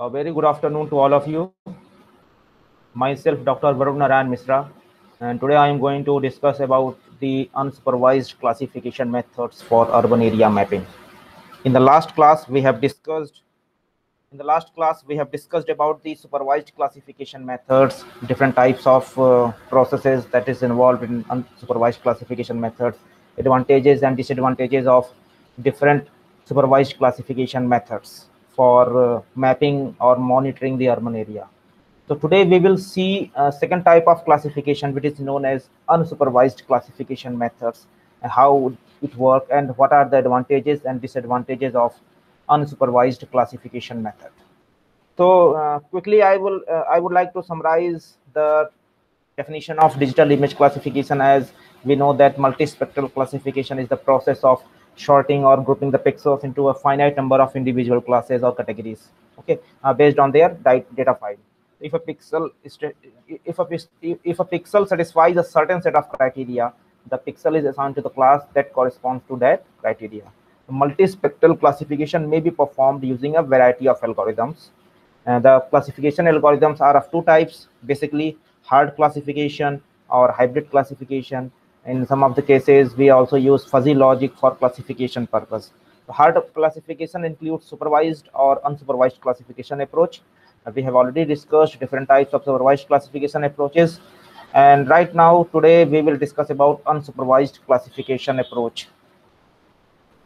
A very good afternoon to all of you. Myself, Dr. Varun Narayan Misra, and today I am going to discuss about the unsupervised classification methods for urban area mapping. In the last class, we have discussed about the supervised classification methods, different types of processes that is involved in unsupervised classification methods, advantages and disadvantages of different supervised classification methods for mapping or monitoring the urban area. So today we will see a second type of classification, which is known as unsupervised classification methods, and how it works and what are the advantages and disadvantages of unsupervised classification method. So quickly, I would like to summarize the definition of digital image classification, as we know that multispectral classification is the process of sorting or grouping the pixels into a finite number of individual classes or categories, okay, based on their data file. If a pixel is if a pixel satisfies a certain set of criteria, the pixel is assigned to the class that corresponds to that criteria. Multispectral classification may be performed using a variety of algorithms. The classification algorithms are of two types, basically hard classification or hybrid classification. In some of the cases, we also use fuzzy logic for classification purpose. The hard classification includes supervised or unsupervised classification approach. We have already discussed different types of supervised classification approaches. And right now, today, we will discuss about unsupervised classification approach.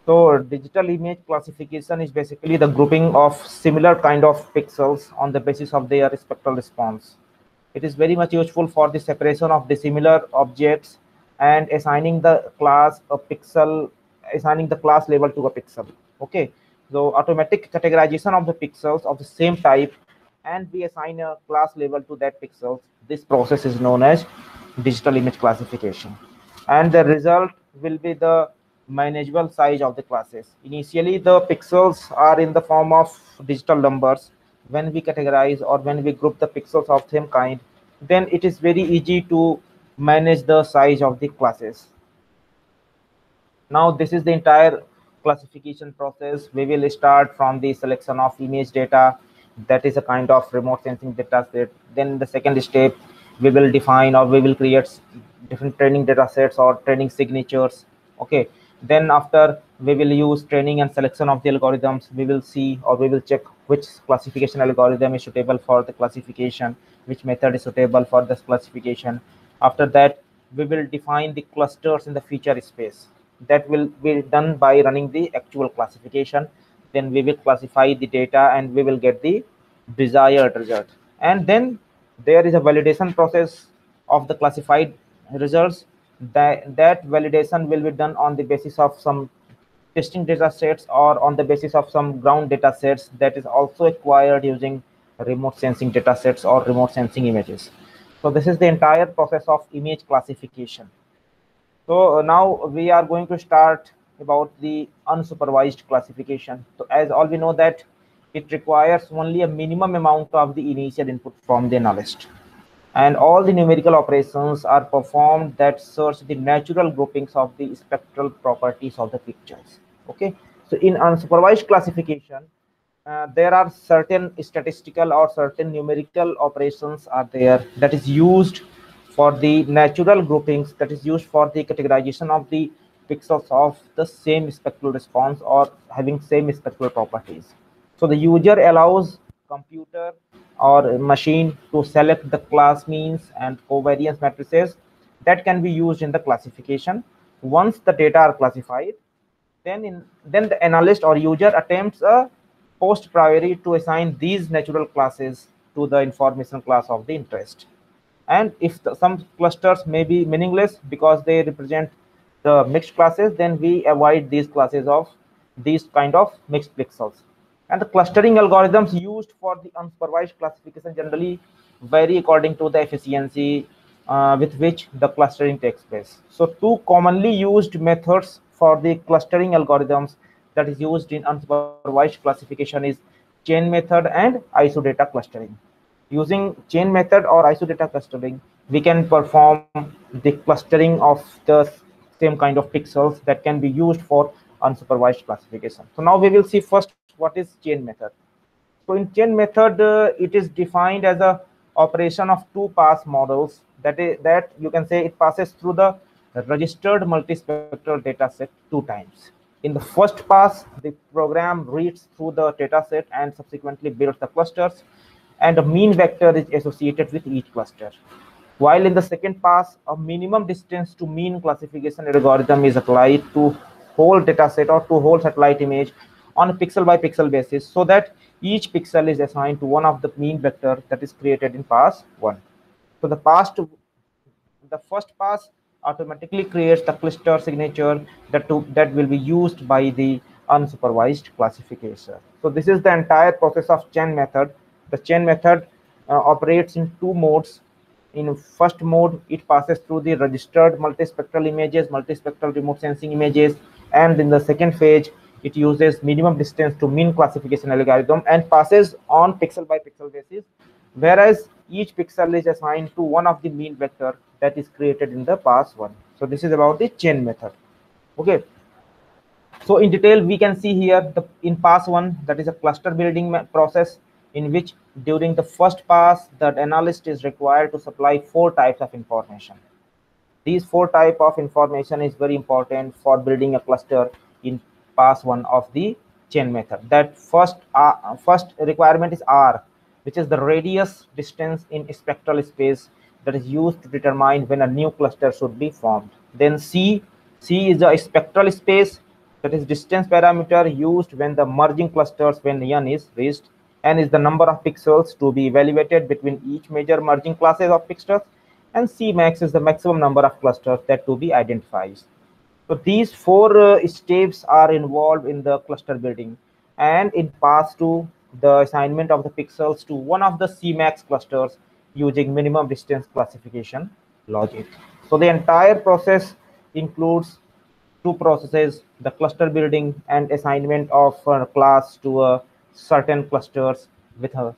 So digital image classification is basically the grouping of similar kind of pixels on the basis of their spectral response. It is very much useful for the separation of dissimilar objects and assigning the class level to a pixel. Okay, so automatic categorization of the pixels of the same type, and we assign a class level to that pixel. This process is known as digital image classification, and the result will be the manageable size of the classes. Initially, the pixels are in the form of digital numbers. When we categorize or when we group the pixels of same kind, then it is very easy to manage the size of the classes. Now, this is the entire classification process. We will start from the selection of image data. That is a kind of remote sensing data set. Then the second step, we will define or we will create different training data sets or training signatures. Okay, then after we will use training and selection of the algorithms, we will see or we will check which classification algorithm is suitable for the classification, which method is suitable for this classification. After that, we will define the clusters in the feature space. That will be done by running the actual classification. Then we will classify the data and we will get the desired result. And then there is a validation process of the classified results. That validation will be done on the basis of some testing data sets or on the basis of some ground data sets that is also acquired using remote sensing data sets or remote sensing images. So this is the entire process of image classification. So now we are going to start about the unsupervised classification. So as all we know that it requires only a minimum amount of the initial input from the analyst, and all the numerical operations are performed that search the natural groupings of the spectral properties of the pictures. Okay, so in unsupervised classification, there are certain statistical or certain numerical operations are there that is used for the natural groupings, that is used for the categorization of the pixels of the same spectral response or having same spectral properties. So the user allows computer or machine to select the class means and covariance matrices that can be used in the classification. Once the data are classified, then the analyst or user attempts a post priori to assign these natural classes to the information class of the interest. And if some clusters may be meaningless because they represent the mixed classes, then we avoid these classes of these kind of mixed pixels. And the clustering algorithms used for the unsupervised classification generally vary according to the efficiency with which the clustering takes place. So two commonly used methods for the clustering algorithms that is used in unsupervised classification is chain method and isodata clustering. Using chain method or isodata clustering, we can perform the clustering of the same kind of pixels that can be used for unsupervised classification. So now we will see first what is chain method. So in chain method, it is defined as a operation of two pass models. That you can say it passes through the registered multispectral data set two times. In the first pass, the program reads through the data set and subsequently builds the clusters, and a mean vector is associated with each cluster. While in the second pass, a minimum distance to mean classification algorithm is applied to whole dataset or to whole satellite image on a pixel by pixel basis, so that each pixel is assigned to one of the mean vector that is created in pass 1. So the first pass automatically creates the cluster signature that will be used by the unsupervised classification. So this is the entire process of chain method. The chain method operates in two modes. In first mode, it passes through the registered multispectral images, multispectral remote sensing images, and in the second phase, it uses minimum distance to mean classification algorithm and passes on pixel by pixel basis, whereas each pixel is assigned to one of the mean vector that is created in the pass 1. So this is about the chain method. Okay, so in detail, we can see here in pass 1, that is a cluster building process, in which during the first pass, the analyst is required to supply 4 types of information. These 4 type of information is very important for building a cluster in pass 1 of the chain method. That first requirement is R, which is the radius distance in spectral space that is used to determine when a new cluster should be formed. Then C is the spectral space, that is distance parameter used when the merging clusters when n is reached. N is the number of pixels to be evaluated between each major merging classes of pixels, and Cmax is the maximum number of clusters that to be identified. So these 4 steps are involved in the cluster building, and in pass 2, the assignment of the pixels to one of the Cmax clusters using minimum distance classification logic. So the entire process includes 2 processes: the cluster building and assignment of a class to a certain clusters with a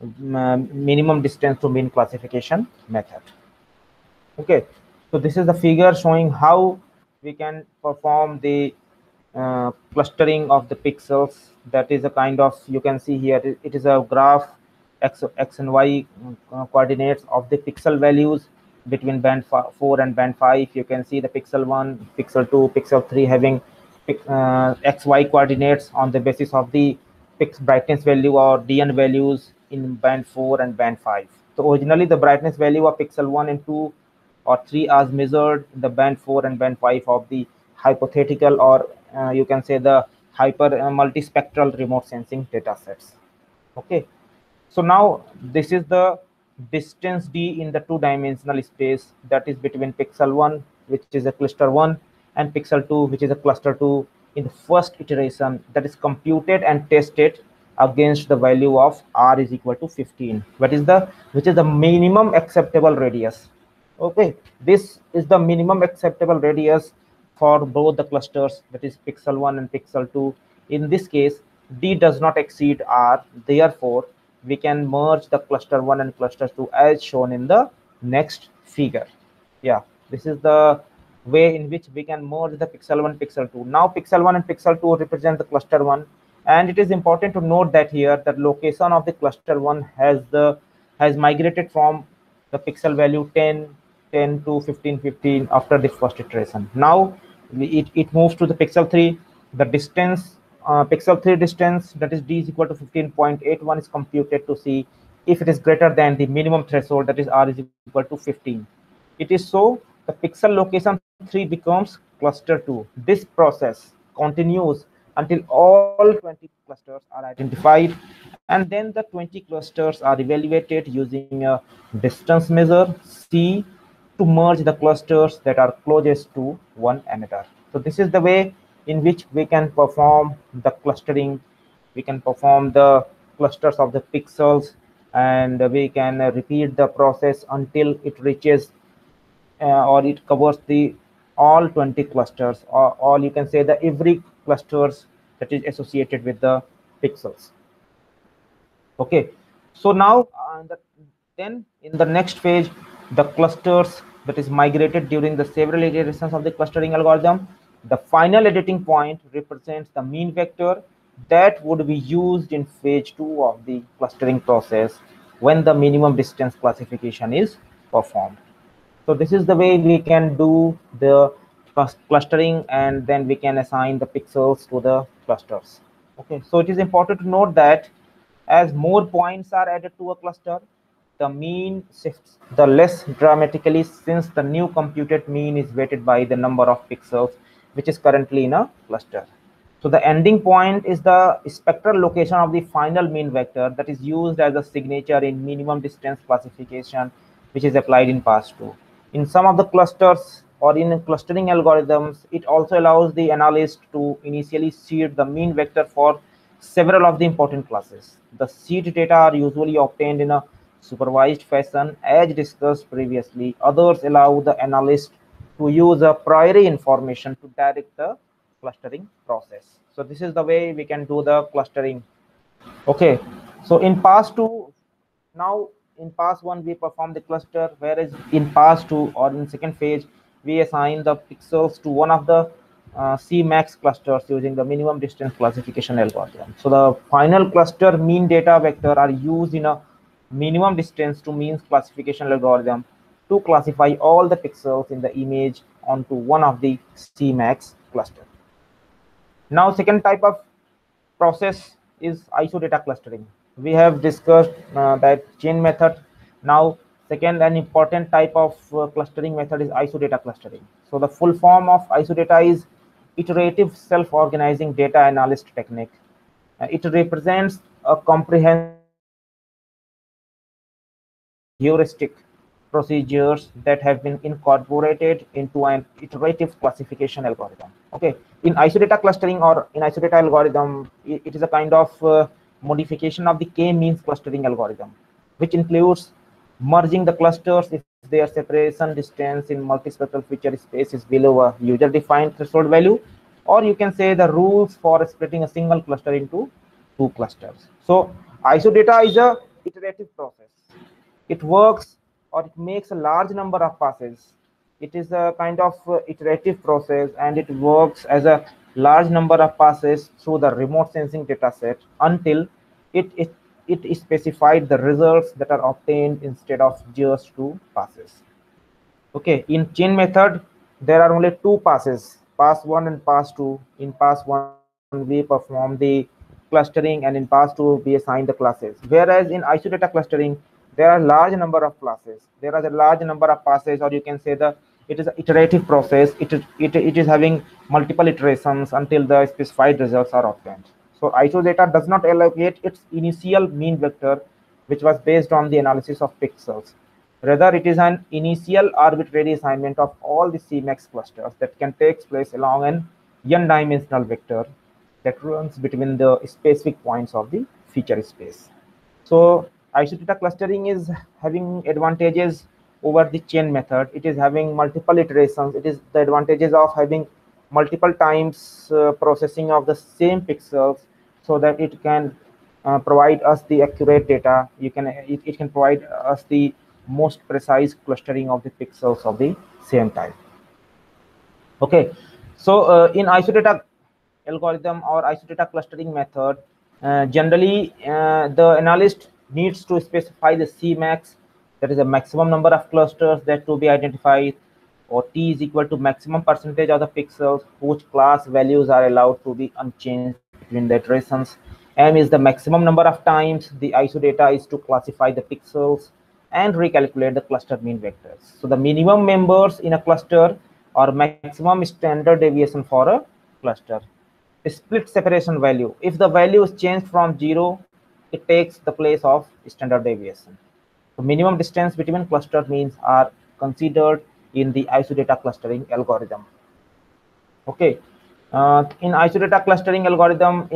minimum distance to mean classification method. Okay, so this is the figure showing how we can perform the clustering of the pixels. That is a kind of, you can see here, it is a graph x and y coordinates of the pixel values between band 4 and band 5. You can see the pixel 1, pixel 2, pixel 3 having xy coordinates on the basis of the brightness value or dn values in band 4 and band 5. So originally the brightness value of pixel 1 and 2 or 3 as measured in the band 4 and band 5 of the hypothetical, or you can say the hyper multispectral remote sensing data sets. Okay, so now this is the distance d in the 2-dimensional space, that is between pixel 1, which is a cluster 1, and pixel 2, which is a cluster 2, in the first iteration, that is computed and tested against the value of r is equal to 15, which is the minimum acceptable radius. Okay, this is the minimum acceptable radius for both the clusters, that is pixel 1 and pixel 2. In this case, d does not exceed r, therefore we can merge the cluster 1 and cluster 2 as shown in the next figure. Yeah, this is the way in which we can merge the pixel 1 pixel 2. Now pixel 1 and pixel 2 represent the cluster 1, and it is important to note that here the location of the cluster 1 has migrated from the pixel value 10 to 15 after the first iteration. Now it moves to the pixel 3. The distance, pixel 3 distance, that is d is equal to 15.81, is computed to see if it is greater than the minimum threshold, that is r is equal to 15. It is so the pixel location 3 becomes cluster 2. This process continues until all 20 clusters are identified, and then the 20 clusters are evaluated using a distance measure C to merge the clusters that are closest to one another. So this is the way in which we can perform the clustering. We can perform the clusters of the pixels, and we can repeat the process until it reaches or it covers the all 20 clusters, or all, you can say, the every clusters that is associated with the pixels. Okay, so now then in the next phase, the clusters that is migrated during the several iterations of the clustering algorithm, the final editing point represents the mean vector that would be used in phase 2 of the clustering process when the minimum distance classification is performed. So this is the way we can do the clustering, and then we can assign the pixels to the clusters. Okay, so it is important to note that as more points are added to a cluster, the mean shifts the less dramatically, since the new computed mean is weighted by the number of pixels which is currently in a cluster. So the ending point is the spectral location of the final mean vector that is used as a signature in minimum distance classification, which is applied in pass 2. In some of the clusters or in clustering algorithms, it also allows the analyst to initially seed the mean vector for several of the important classes. The seed data are usually obtained in a supervised fashion as discussed previously. Others allow the analyst to use a priori information to direct the clustering process. So this is the way we can do the clustering. Okay, so in pass 2, now in pass 1 we perform the cluster, whereas in pass 2 or in second phase we assign the pixels to one of the Cmax clusters using the minimum distance classification algorithm. So the final cluster mean data vector are used in a minimum distance to means classification algorithm to classify all the pixels in the image onto one of the Cmax cluster. Now second type of process is ISO data clustering. We have discussed that chain method. Now second and important type of clustering method is ISO data clustering. So the full form of ISO data is iterative self-organizing data analyst technique. It represents a comprehensive heuristic procedures that have been incorporated into an iterative classification algorithm. Okay, in isodata clustering or in isodata algorithm, it is a kind of modification of the k-means clustering algorithm, which includes merging the clusters if their separation distance in multispectral feature space is below a user-defined threshold value, or you can say the rules for splitting a single cluster into two clusters. So isodata is a iterative process. It works, or it makes a large number of passes. It is a kind of iterative process, and it works as a large number of passes through the remote sensing dataset until it, it, it specified the results that are obtained instead of just two passes. Okay, in chain method, there are only two passes, pass 1 and pass 2. In pass 1, we perform the clustering, and in pass 2, we assign the classes. Whereas in isodata clustering, there are large number of classes. There is a large number of passes, or you can say that it is an iterative process. It is having multiple iterations until the specified results are obtained. So isodata does not allocate its initial mean vector, which was based on the analysis of pixels. Rather, it is an initial arbitrary assignment of all the Cmax clusters that can take place along an n-dimensional vector that runs between the specific points of the feature space. So isodata clustering is having advantages over the chain method. It is having multiple iterations. It is the advantages of having multiple times processing of the same pixels, so that it can provide us the accurate data. It can provide us the most precise clustering of the pixels of the same type. Okay, so in isodata algorithm or isodata clustering method, generally the analyst needs to specify the Cmax, that is the maximum number of clusters that to be identified, or T is equal to maximum percentage of the pixels whose class values are allowed to be unchanged between the iterations. M is the maximum number of times the isodata is to classify the pixels and recalculate the cluster mean vectors. So the minimum members in a cluster or maximum standard deviation for a cluster. Split separation value. If the value is changed from 0, it takes the place of standard deviation. The minimum distance between cluster means are considered in the isodata clustering algorithm. Okay, in isodata clustering algorithm,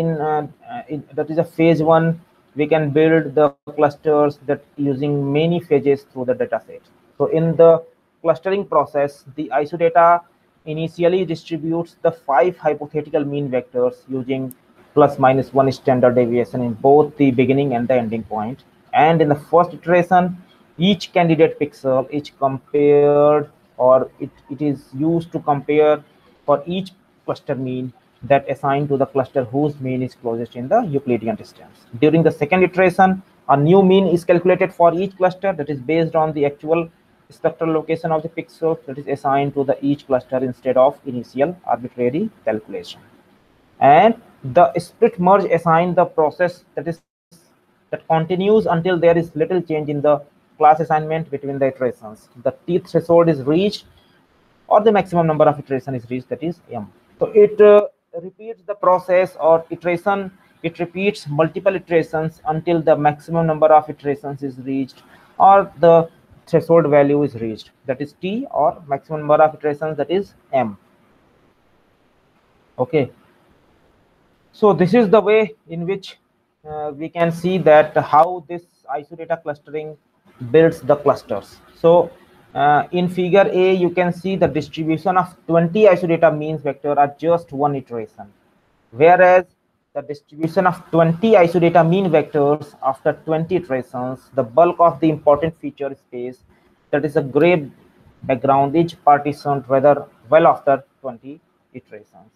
that is a phase 1, we can build the clusters that using many phases through the data set. So in the clustering process, the isodata initially distributes the 5 hypothetical mean vectors using plus minus 1 standard deviation in both the beginning and the ending point. And in the first iteration, each candidate pixel is compared, or it is used to compare for each cluster mean that assign to the cluster whose mean is closest in the Euclidean distance. During the second iteration, a new mean is calculated for each cluster that is based on the actual spectral location of the pixels that is assigned to the each cluster instead of initial arbitrary calculation. And the split merge assign the process that continues until there is little change in the class assignment between the iterations. The t threshold is reached or the maximum number of iteration is reached, that is m. So it repeats the process or iteration. It repeats multiple iterations until the maximum number of iterations is reached or the threshold value is reached, that is t, or maximum number of iterations, that is m. Okay, so this is the way in which we can see that how this isodata clustering builds the clusters. So in figure A, you can see the distribution of 20 isodata means vector are just one iteration, whereas the distribution of 20 isodata mean vectors after 20 iterations, the bulk of the important feature space, that is a gray background, is partitioned rather well after 20 iterations.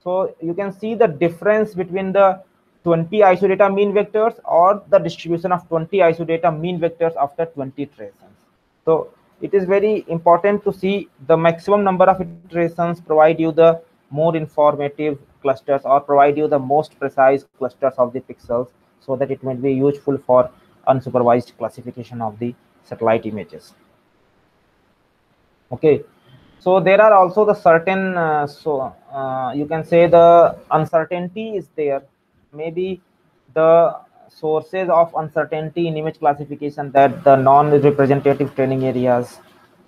So you can see the difference between the 20 isodata mean vectors or the distribution of 20 isodata mean vectors after 20 iterations. So it is very important to see the maximum number of iterations provide you the more informative clusters or provide you the most precise clusters of the pixels, so that it may be useful for unsupervised classification of the satellite images. Okay, so there are also the certain you can say the uncertainty is there. Maybe the sources of uncertainty in image classification, that the non-representative training areas,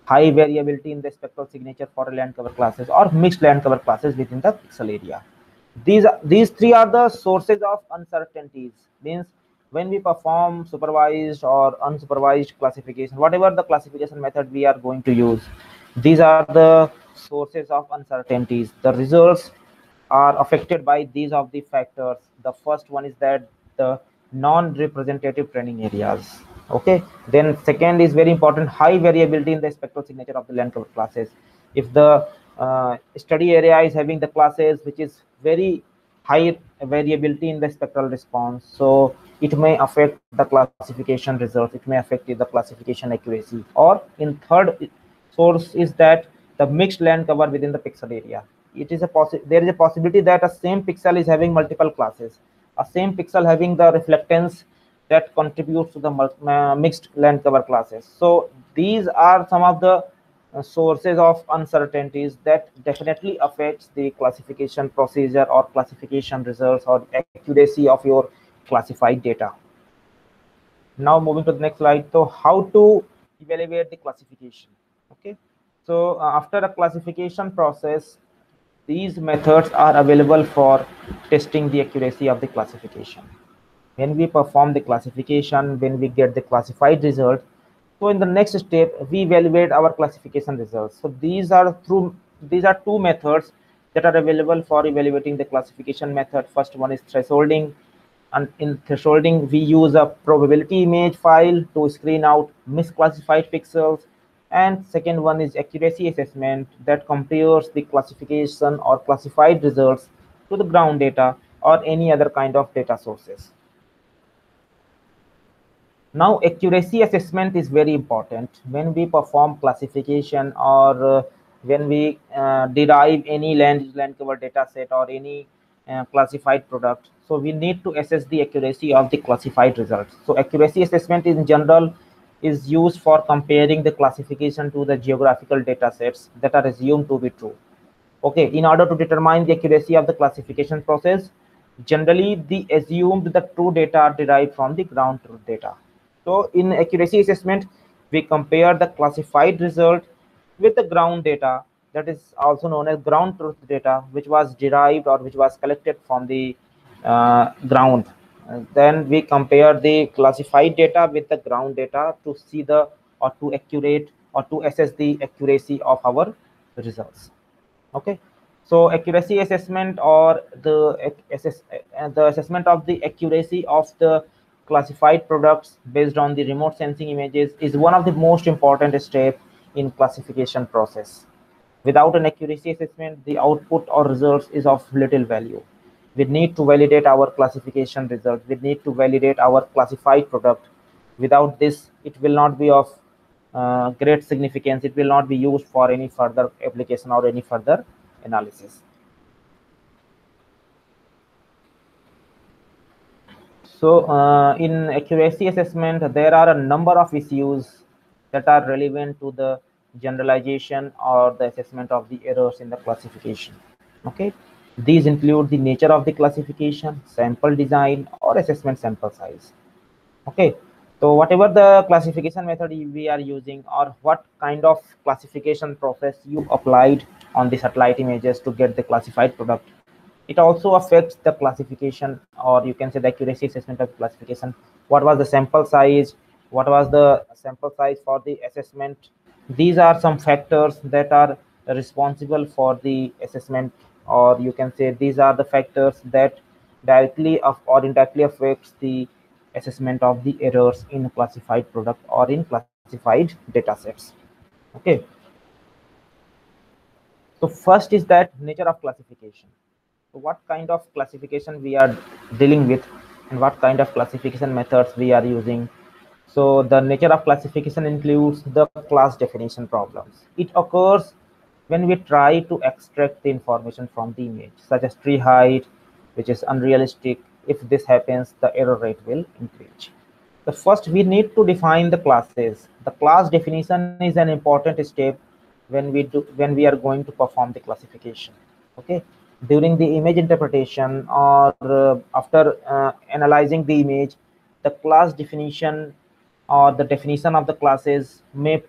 high variability in the spectral signature for land cover classes or mixed land cover classes within the pixel area. These three are the sources of uncertainties. Means when we perform supervised or unsupervised classification, whatever the classification method we are going to use, these are the sources of uncertainties. The results are affected by these of the factors. The first one is that the non-representative training areas. Okay, then second is very important, high variability in the spectral signature of the land cover classes. If the study area is having the classes which is very high variability in the spectral response, so it may affect the classification results, it may affect the classification accuracy. Or in third source is that the mixed land cover within the pixel area. It is there is a possibility that a same pixel is having multiple classes, a same pixel having the reflectance that contributes to the mixed land cover classes. So these are some of the sources of uncertainties that definitely affects the classification procedure or classification results or accuracy of your classified data. Now moving to the next slide. So how to evaluate the classification? Okay, so after a classification process, these methods are available for testing the accuracy of the classification. When we perform the classification, when we get the classified result, so in the next step we evaluate our classification results. So these are two methods that are available for evaluating the classification method. First one is thresholding, and in thresholding we use a probability image file to screen out misclassified pixels. And second one is accuracy assessment, that compares the classification or classified results to the ground data or any other kind of data sources. Now accuracy assessment is very important when we perform classification or when we derive any land cover data set or any classified product. So we need to assess the accuracy of the classified results. So accuracy assessment in general is used for comparing the classification to the geographical data sets that are assumed to be true. Okay, in order to determine the accuracy of the classification process, generally the assumed the true data are derived from the ground truth data. So in accuracy assessment, we compare the classified result with the ground data, that is also known as ground truth data, which was derived or which was collected from the ground. Then we compare the classified data with the ground data to see the or to accurate or to assess the accuracy of our results. Okay, so accuracy assessment or the assessment of the accuracy of the classified products based on the remote sensing images is one of the most important steps in classification process. Without an accuracy assessment, the output or results is of little value. We need to validate our classification results. We need to validate our classified product. Without this, it will not be of great significance. It will not be used for any further application or any further analysis. So in accuracy assessment, there are a number of issues that are relevant to the generalization or the assessment of the errors in the classification. Okay, these include the nature of the classification, sample design, or assessment sample size. Okay, so whatever the classification method we are using, or what kind of classification process you applied on the satellite images to get the classified product, it also affects the classification, or you can say the accuracy assessment of classification. What was the sample size? What was the sample size for the assessment? These are some factors that are responsible for the assessment, or you can say these are the factors that directly or indirectly affects the assessment of the errors in a classified product or in classified data sets. Okay, so first is that nature of classification. So what kind of classification we are dealing with, and what kind of classification methods we are using. So the nature of classification includes the class definition problems. It occurs when we try to extract the information from the image, such as tree height, which is unrealistic. If this happens, the error rate will increase. The first, we need to define the classes. The class definition is an important step when we are going to perform the classification. Okay, during the image interpretation, or after analyzing the image, the class definition or the definition of the classes may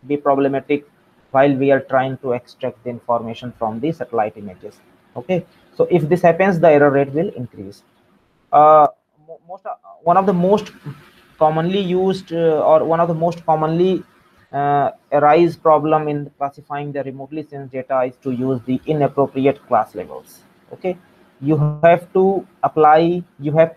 be problematic while we are trying to extract the information from the satellite images. Okay, so if this happens, the error rate will increase. Most one of the most commonly used or one of the most commonly arise problem in classifying the remotely sensed data is to use the inappropriate class labels. Okay, you have to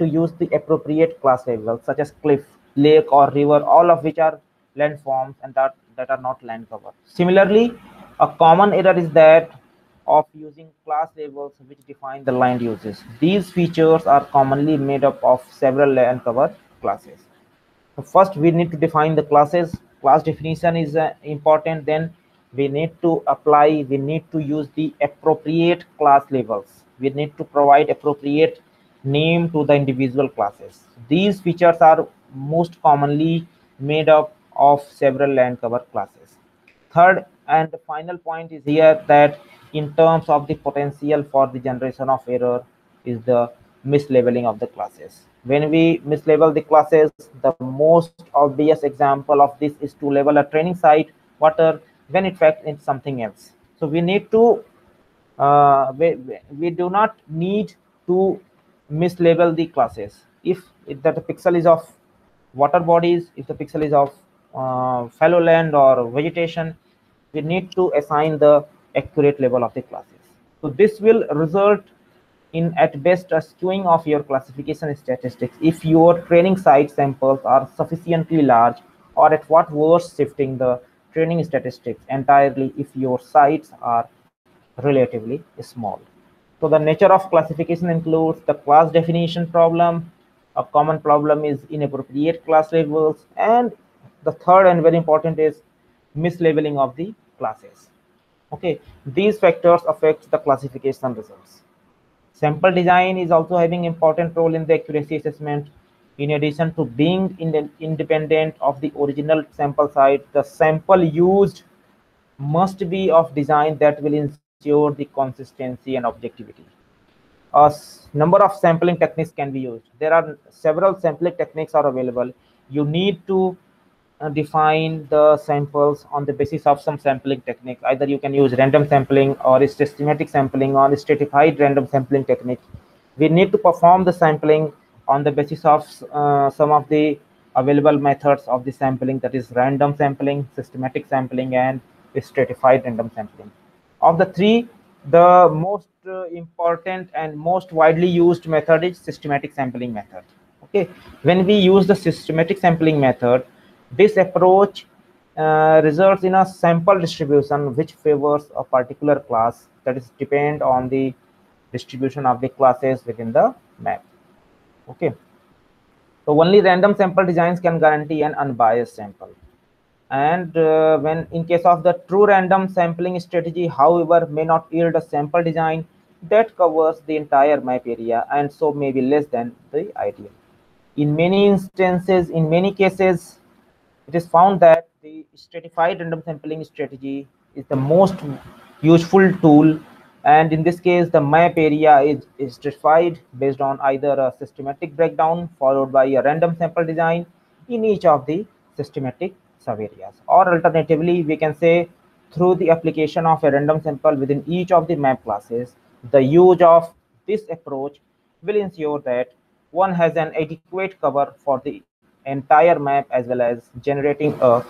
use the appropriate class labels, such as cliff, lake, or river, all of which are landforms and that are not land cover. Similarly, a common error is that of using class labels which define the land uses. These features are commonly made up of several land cover classes. So first, we need to define the classes. Class definition is important. Then we need to use the appropriate class labels. We need to provide appropriate name to the individual classes. These features are most commonly made up of several land cover classes. Third and the final point is here that in terms of the potential for the generation of error is the mislabeling of the classes. When we mislabel the classes, the most obvious example of this is to label a training site water when in fact it's something else. So we need to we do not need to mislabel the classes. If that pixel is of water bodies, if the pixel is of fallow land or vegetation, we need to assign the accurate label of the classes. So this will result in at best a skewing of your classification statistics if your training site samples are sufficiently large, or at what worst shifting the training statistics entirely if your sites are relatively small. So the nature of classification includes the class definition problem. A common problem is inappropriate class labels, and the third and very important is mislabeling of the classes. Okay, these factors affect the classification results. Sample design is also having important role in the accuracy assessment. In addition to being independent of the original sample size, the sample used must be of design that will ensure the consistency and objectivity. A number of sampling techniques can be used. There are several sampling techniques are available. You need to define the samples on the basis of some sampling technique. Either you can use random sampling or systematic sampling or stratified random sampling technique. We need to perform the sampling on the basis of some of the available methods of the sampling, that is random sampling, systematic sampling, and stratified random sampling. Of the three, the most important and most widely used method is systematic sampling method. Okay, when we use the systematic sampling method, this approach results in a sample distribution which favors a particular class, that is depend on the distribution of the classes within the map. Okay, so only random sample designs can guarantee an unbiased sample. And when in case of the true random sampling strategy, however, may not yield a sample design that covers the entire map area, and so may be less than the ideal. In many instances, in many cases, it is found that the stratified random sampling strategy is the most useful tool, and in this case the map area is stratified based on either a systematic breakdown followed by a random sample design in each of the systematic subareas, or alternatively we can say through the application of a random sample within each of the map classes. The use of this approach will ensure that one has an adequate cover for the entire map, as well as generating a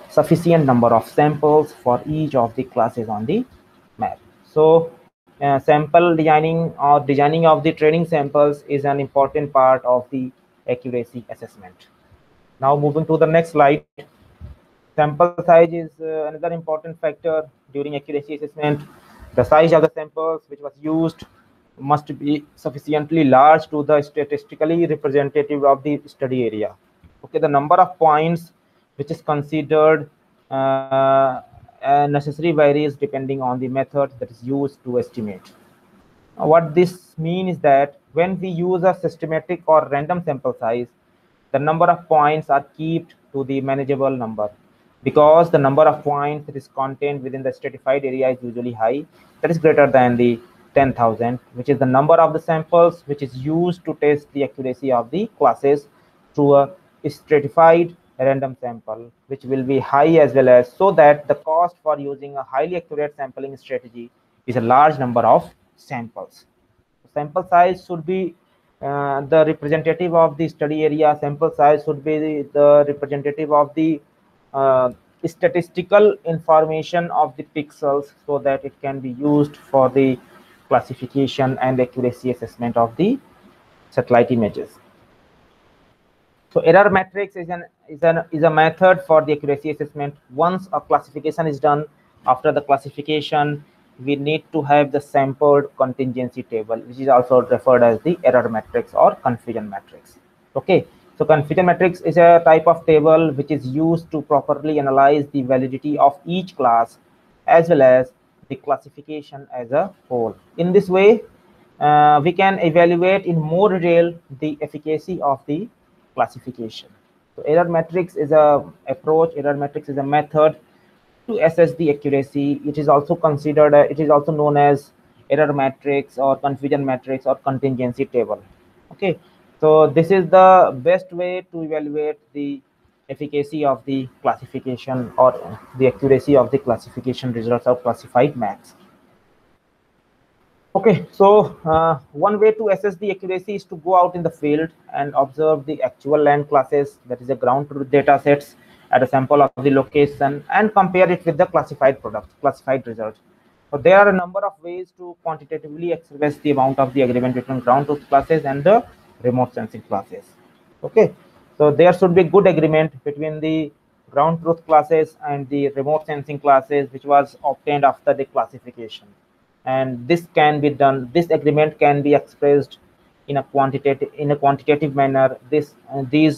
sufficient number of samples for each of the classes on the map. So sample designing or designing of the training samples is an important part of the accuracy assessment. Now moving to the next slide. Sample size is another important factor during accuracy assessment. The size of the samples which was used must be sufficiently large to the statistically representative of the study area. Okay, the number of points which is considered necessary varies depending on the method that is used to estimate. What this means is that when we use a systematic or random sample size, the number of points are kept to the manageable number, because the number of points that is contained within the stratified area is usually high, that is greater than the 10,000, which is the number of the samples which is used to test the accuracy of the classes through a stratified random sample, which will be high as well, as so that the cost for using a highly accurate sampling strategy is a large number of samples. Sample size should be the representative of the study area. Sample size should be the representative of the uh, statistical information of the pixels, so that it can be used for the classification and accuracy assessment of the satellite images. So error matrix is a method for the accuracy assessment. Once a classification is done, after the classification, we need to have the sampled contingency table, which is also referred as the error matrix or confusion matrix. Okay, so confusion matrix is a type of table which is used to properly analyze the validity of each class as well as the classification as a whole. In this way, we can evaluate in more detail the efficacy of the classification. So error matrix is a approach, error matrix is a method to assess the accuracy. It is also considered, it is also known as error matrix or confusion matrix or contingency table. Okay, so this is the best way to evaluate the efficacy of the classification or the accuracy of the classification results of classified maps. Okay, so one way to assess the accuracy is to go out in the field and observe the actual land classes, that is a ground truth data sets at a sample of the location, and compare it with the classified products, classified results. So there are a number of ways to quantitatively express the amount of the agreement between ground truth classes and the remote sensing classes. Okay, so there should be good agreement between the ground truth classes and the remote sensing classes, which was obtained after the classification. And this can be done, this agreement can be expressed in a quantitative manner. These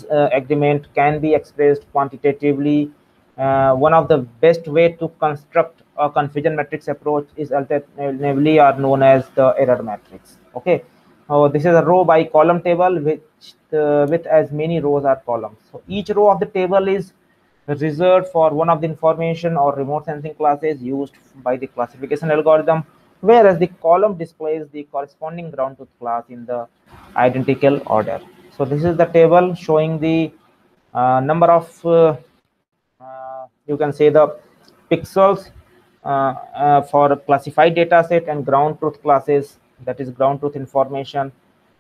agreement can be expressed quantitatively. One of the best way to construct a confusion matrix approach is alternatively are known as the error matrix. Okay, this is a row by column table which with as many rows are columns. So each row of the table is reserved for one of the information or remote sensing classes used by the classification algorithm, whereas the column displays the corresponding ground truth class in the identical order. So this is the table showing the number of you can say the pixels for classified data set and ground truth classes, that is ground truth information.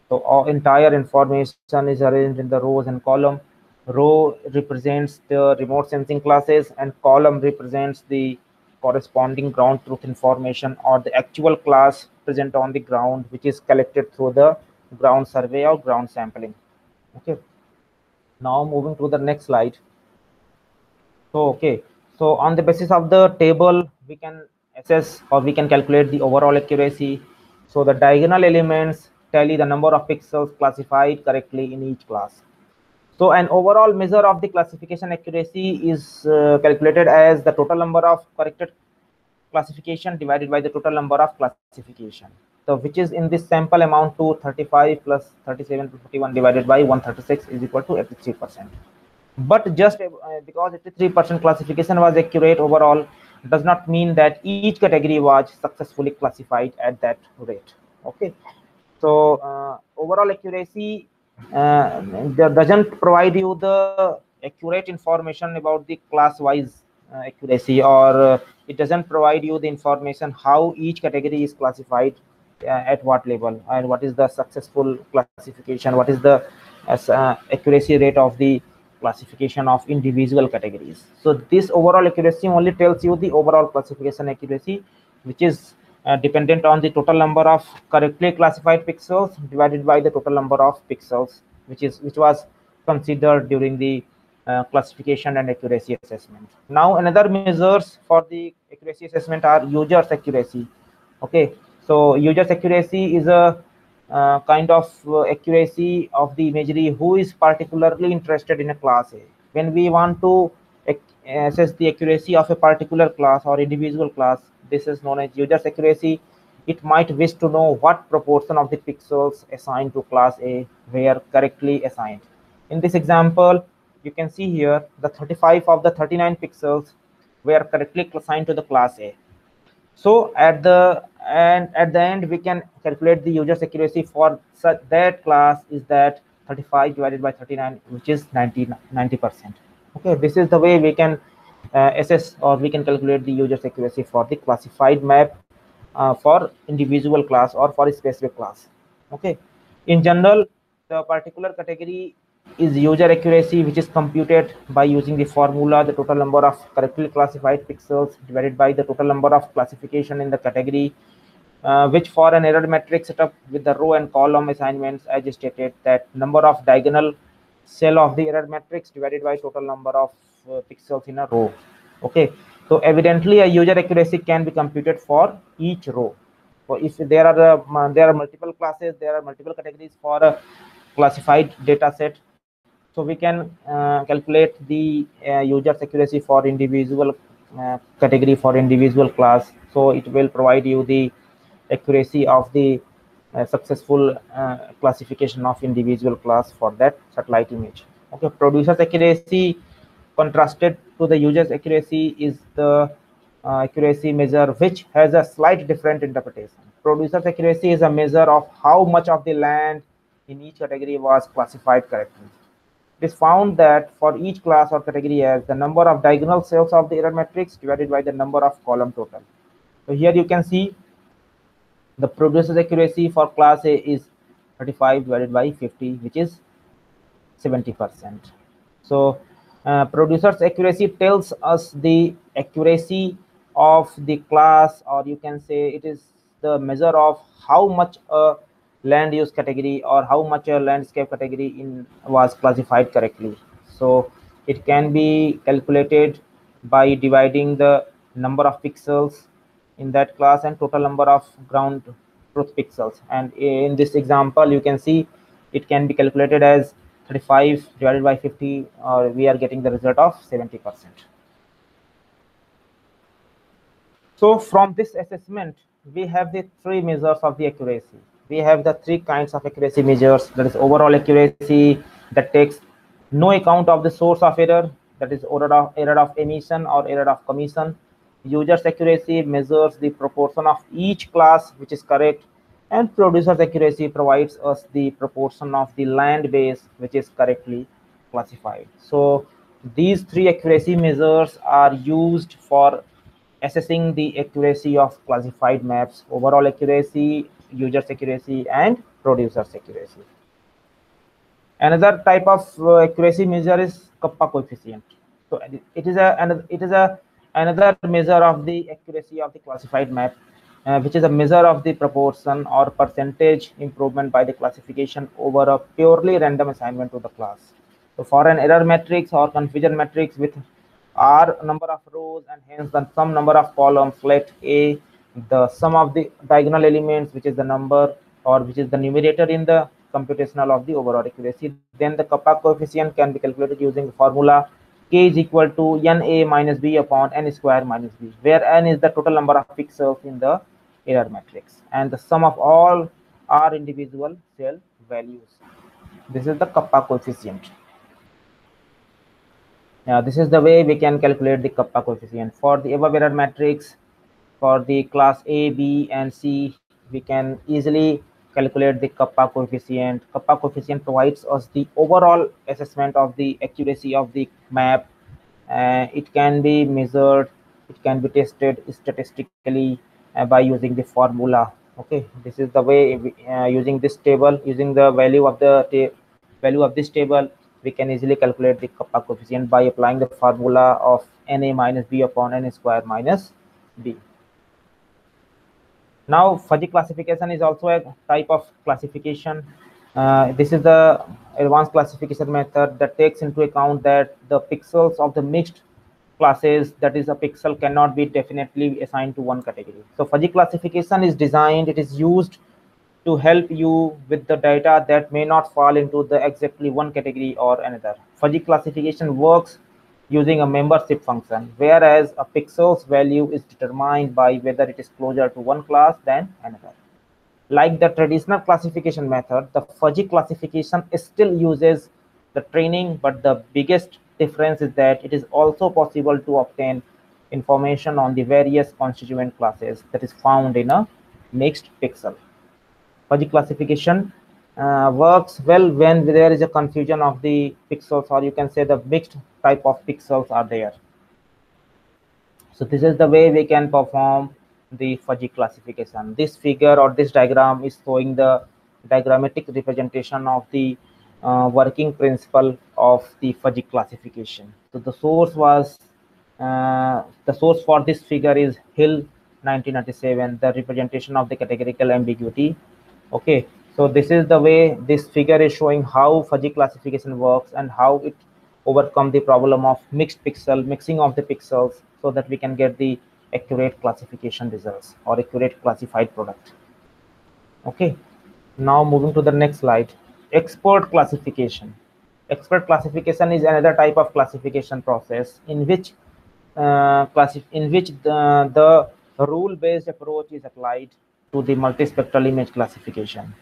So our entire information is arranged in the rows and column. Row represents the remote sensing classes and column represents the corresponding ground truth information or the actual class present on the ground, which is collected through the ground survey or ground sampling. Okay, now moving to the next slide. So okay, So on the basis of the table, we can assess or we can calculate the overall accuracy. So the diagonal elements tally the number of pixels classified correctly in each class. So an overall measure of the classification accuracy is calculated as the total number of corrected classification divided by the total number of classification. So which is in this sample amount to 35 plus 37 to 41 divided by 136 is equal to 83%. But just because 83% classification was accurate overall does not mean that each category was successfully classified at that rate. Okay, so overall accuracy doesn't provide you the accurate information about the class wise accuracy, or it doesn't provide you the information how each category is classified at what level, and what is the successful classification, what is the accuracy rate of the classification of individual categories. So this overall accuracy only tells you the overall classification accuracy, which is dependent on the total number of correctly classified pixels divided by the total number of pixels which was considered during the classification and accuracy assessment. Now another measures for the accuracy assessment are users accuracy. Okay, so users accuracy is a kind of accuracy of the imagery who is particularly interested in a class A. When we want to assess the accuracy of a particular class or individual class, this is known as users accuracy. It might wish to know what proportion of the pixels assigned to class A were correctly assigned. In this example, you can see here the 35 of the 39 pixels were correctly assigned to the class A. So at the end we can calculate the user's accuracy for such that class is that 35 divided by 39, which is 90%. Okay, this is the way we can assess or we can calculate the user's accuracy for the classified map for individual class or for a specific class. Okay, in general, the particular category is user accuracy, which is computed by using the formula the total number of correctly classified pixels divided by the total number of classification in the category, which for an error matrix setup with the row and column assignments, as stated, that number of diagonal cell of the error matrix divided by total number of pixels in a row. Okay, so evidently a user accuracy can be computed for each row. So if there are multiple classes, there are multiple categories for a classified data set, so we can calculate the user's accuracy for individual category for individual class. So it will provide you the accuracy of the successful classification of individual class for that satellite image. Okay, producer's accuracy contrasted to the user's accuracy is the accuracy measure which has a slight different interpretation. Producer's accuracy is a measure of how much of the land in each category was classified correctly. It is found that for each class or category as the number of diagonal cells of the error matrix divided by the number of column total. So here you can see the producer's accuracy for class A is 35 divided by 50, which is 70%. So producer's accuracy tells us the accuracy of the class, or you can say it is the measure of how much a land use category or how much a landscape category was classified correctly. So it can be calculated by dividing the number of pixels in that class and total number of ground truth pixels. And in this example, you can see it can be calculated as 35 divided by 50, or we are getting the result of 70%. So from this assessment, we have the three measures of the accuracy. We have the three kinds of accuracy measures. That is overall accuracy, that takes no account of the source of error, that is error of emission or error of commission. User's accuracy measures the proportion of each class which is correct, and producer's accuracy provides us the proportion of the land base which is correctly classified. So these three accuracy measures are used for assessing the accuracy of classified maps: overall accuracy, user's accuracy, and producer's accuracy. Another type of accuracy measure is kappa coefficient. So it is another measure of the accuracy of the classified map, which is a measure of the proportion or percentage improvement by the classification over a purely random assignment to the class. So for an error matrix or confusion matrix with r number of rows and hence the some number of columns. Let a the sum of the diagonal elements, which is the number or which is the numerator in the computational of the overall accuracy. Then the kappa coefficient can be calculated using the formula k is equal to na minus b upon n square minus b, where n is the total number of pixels in the error matrix and the sum of all r individual cell values. This is the kappa coefficient. This is the way we can calculate the kappa coefficient. For the above error matrix, for the class A, B, and C, we can easily calculate the kappa coefficient. Kappa coefficient provides us the overall assessment of the accuracy of the map. It can be measured, it can be tested statistically by using the formula. Okay, this is the way using this table, using the value of the value of this table, we can easily calculate the kappa coefficient by applying the formula of na minus b upon n square minus b. Now, fuzzy classification is also a type of classification. This is the advanced classification method that takes into account that the pixels of the mixed classes, that is a pixel, cannot be definitely assigned to one category. So fuzzy classification is designed, it is used to help you with the data that may not fall into the exactly one category or another. Fuzzy classification works using a membership function, whereas a pixel's value is determined by whether it is closer to one class than another. Like the traditional classification method, the fuzzy classification still uses the training, but the biggest difference is that it is also possible to obtain information on the various constituent classes that is found in a mixed pixel. Fuzzy classification works well when there is a confusion of the pixels, or you can say the mixed type of pixels are there. So this is the way we can perform the fuzzy classification. This figure or this diagram is showing the diagrammatic representation of the working principle of the fuzzy classification. So the source for this figure is Hill 1997, the representation of the categorical ambiguity. Okay, so this is the way this figure is showing how fuzzy classification works and how it overcome the problem of mixing of the pixels, so that we can get the accurate classification results or accurate classified product. Okay, now moving to the next slide. Expert classification. Expert classification is another type of classification process in which the rule-based approach is applied to the multispectral image classification,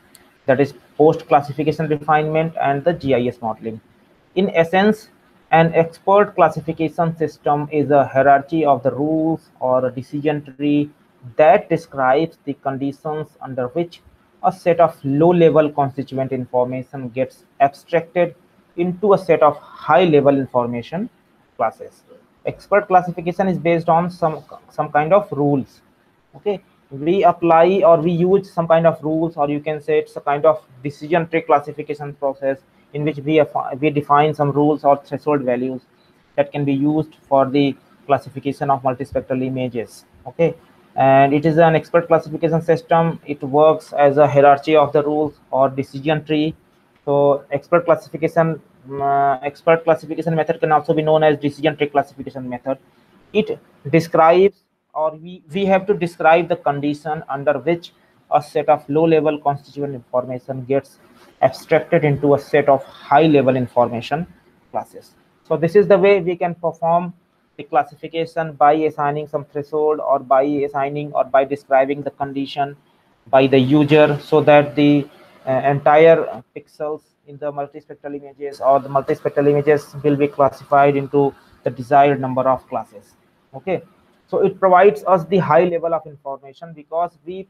that is post classification refinement and the GIS modeling. In essence, an expert classification system is a hierarchy of the rules or a decision tree that describes the conditions under which a set of low-level constituent information gets abstracted into a set of high-level information classes. Expert classification is based on some kind of rules. Okay, we apply or we use some kind of rules, or you can say it's a kind of decision tree classification process in which we define some rules or threshold values that can be used for the classification of multispectral images. Okay, and it is an expert classification system. It works as a hierarchy of the rules or decision tree. So expert classification method can also be known as decision tree classification method. It describes, or we have to describe the condition under which a set of low level constituent information gets abstracted into a set of high level information classes. So this is the way we can perform the classification by assigning some threshold, or by assigning or by describing the condition by the user, so that the entire pixels in the multispectral images or the multispectral images will be classified into the desired number of classes. Okay, so it provides us the high level of information because we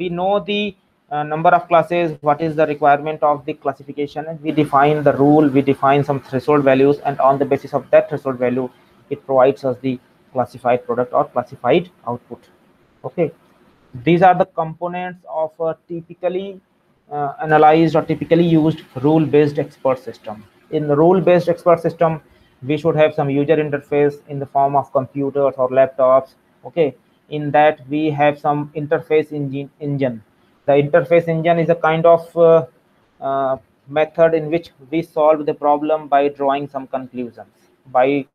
know the number of classes, what is the requirement of the classification, and we define the rule, we define some threshold values, and on the basis of that threshold value it provides us the classified product or classified output. Okay, these are the components of a typically analyzed or typically used rule-based expert system. In the rule-based expert system, we should have some user interface in the form of computers or laptops. Okay, in that we have some interface engine. The interface engine is a kind of method in which we solve the problem by drawing some conclusions, by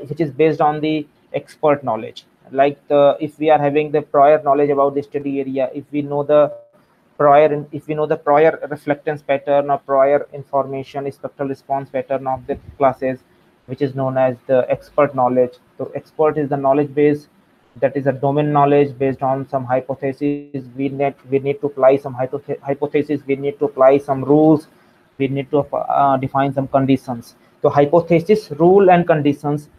which is based on the expert knowledge. Like if we are having the prior knowledge about the study area, if we know the prior reflectance pattern or prior information spectral response pattern of the classes, which is known as the expert knowledge. So expert is the knowledge base, that is a domain knowledge based on some hypothesis. We need to apply some hypothesis, we need to apply some rules, we need to define some conditions. So hypothesis, rule, and conditions,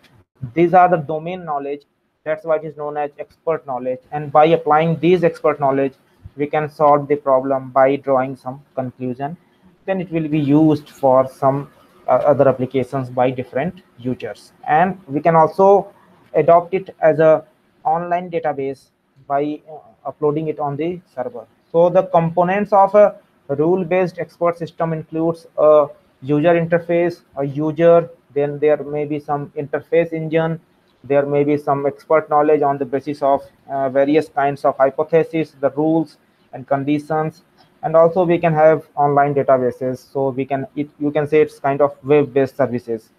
these are the domain knowledge. That's why it is known as expert knowledge. And by applying these expert knowledge, we can solve the problem by drawing some conclusion. Then it will be used for some other applications by different users. And we can also adopt it as a online database by uploading it on the server. So the components of a rule-based expert system includes a user interface, a user, then there may be some interface engine, there may be some expert knowledge on the basis of various kinds of hypotheses, the rules and conditions. And also we can have online databases, so you can say it's kind of web-based services.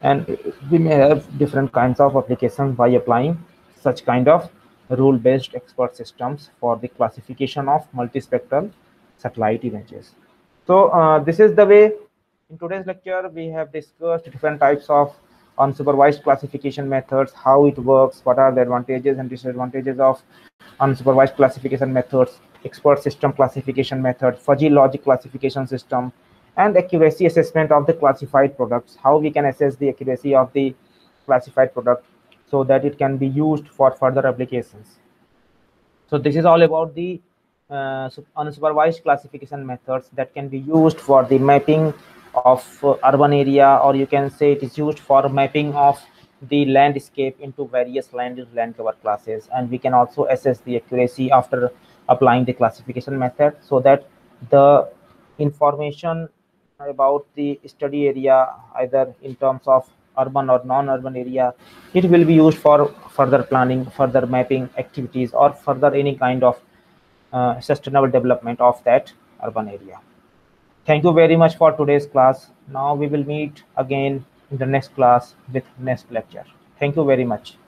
And we may have different kinds of applications by applying such kind of rule-based expert systems for the classification of multispectral satellite images. So this is the way. In today's lecture, we have discussed different types of unsupervised classification methods, how it works, what are the advantages and disadvantages of unsupervised classification methods, expert system classification method, fuzzy logic classification system, and accuracy assessment of the classified products, how we can assess the accuracy of the classified product so that it can be used for further applications. So this is all about the unsupervised classification methods that can be used for the mapping of urban area, or you can say it is used for mapping of the landscape into various land use land cover classes. And we can also assess the accuracy after applying the classification method, so that the information about the study area, either in terms of urban or non-urban area, it will be used for further planning, further mapping activities, or further any kind of sustainable development of that urban area. Thank you very much for today's class. Now we will meet again in the next class with next lecture. Thank you very much.